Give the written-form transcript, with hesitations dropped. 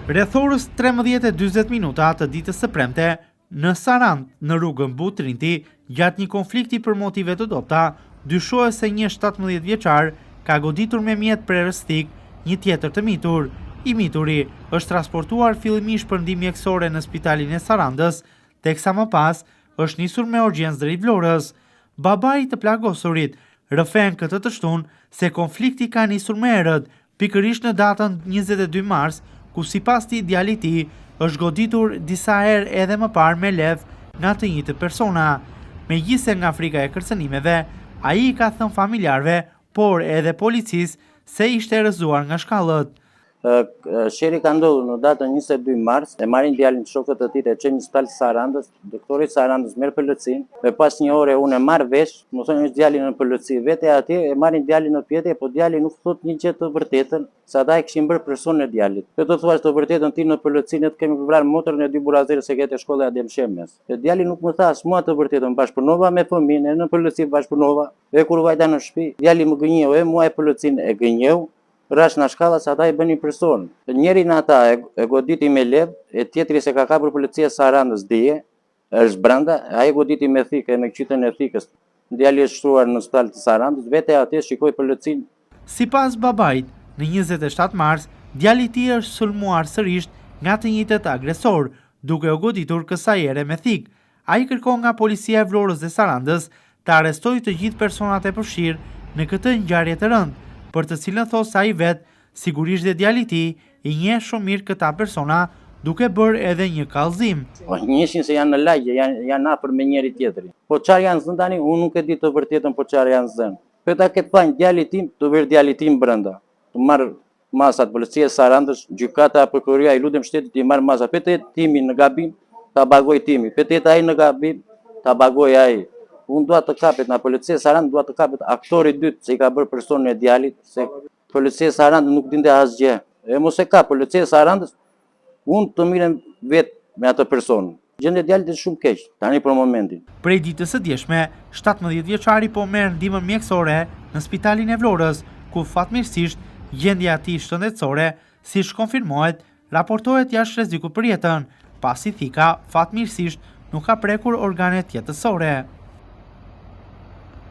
Rreth orës 13:40 të ditës së premte, në Sarandë, në rrugën Butrinti, gjatë një konflikti për motive të dobta, dyshohet se një 17 vjeçar ka goditur me mjet prerëstik një tjetër të mitur. I mituri është transportuar fillimisht për ndihmë mjekësore në spitalin e Sarandës, teksa më pas është nisur me urgjencë drejt Vlorës. Babai të plagosurit rrëfen këtë të shtunë se konflikti ka nisur më herët, pikërisht në datën 22 mars, ku sipas tij djali i tij është goditur disa herë edhe më parë me lev nga të njëjtët persona. Megjithëse nga frika e kërcënimeve, ai i ka thënë familjarëve, por edhe policisë se ishte rrëzuar nga shkallët. Sheri ka ndodhur në datën 22 mars, e marrin djalin shokët të tij të çojnë në spital Sarandës, doktori i Sarandës merr pëlëcin, e pas një ore unë e marr vesh, më thonë është djali në pëlëci, vete atje e marrin djalin në pyetje, po djali nuk thot një gjë të vërtetën, se ata e kishin bërë personin e djalit. Të thuash të vërtetën ti në pëlëci ne të kemi vrarë motorën e dy burazerë se ketë shkolla Adem Shemes. E djali nuk më tha as mua të vërtetën, bashkëpunova me fëmijën, në pëlëci bashkëpunova, e kur vajta në shtëpi, djali më gënjeu, e mua e pëlëcin e gënjeu. Rash në shkalla se ata i bënin person. Njeri në ata e goditi me lev, e tjetri se ka kapur policia Sarandës dije, është brenda, a i goditi me thikë, me qytën e thikës. Djali është shtruar në spital të Sarandës, vete atje shikoj policin. Sipas babait, në 27 mars, djali i tij është sulmuar sërish nga të njëjtët agresor, duke u goditur kësaj here me thikë. Ai kërkon nga policia e Vlorës dhe Sarandës të arrestojë të gjithë personat e përfshirë në këtë ngjarje të rëndë, për të cilën thosë ai vetë, sigurisht dhe djali i tij i njeh shumë mirë këta persona, duke bërë edhe një kallëzim. Njëshin se janë në lagje, janë afër me njëri tjetrin. Po çfarë janë zënë tani, unë nuk e di të vërtetën po çfarë janë zënë. Po ta ketë thënë djali tim, të ver djali tim brenda. Të marr masat policia e Sarandës, gjykata, prokuroria, i lutem shtetit të marr masat. Petë timi në gabim, ta bagoj timi. Petë ai në gabim, ta bagoj ai. Unë dua të kapet nga policia e Sarandës, dua të kapet aktori i dytë se i ka bërë personin e djalit, se policia e Sarandës nuk dinte asgjë. E mos e ka policia e Sarandës, unë të mirem vetë me atë person. Gjendja e djalit është shumë keq, tani për momentin. Prej ditës së djeshme, 17 vjeçari po merr ndihmën mjekësore në spitalin e Vlorës, ku fatmirësisht gjendja e tij shëndetësore, siç konfirmohet, raportohet jashtë rrezikut për jetën, pasi thika fatmirësisht nuk ka prekur organet jetësore.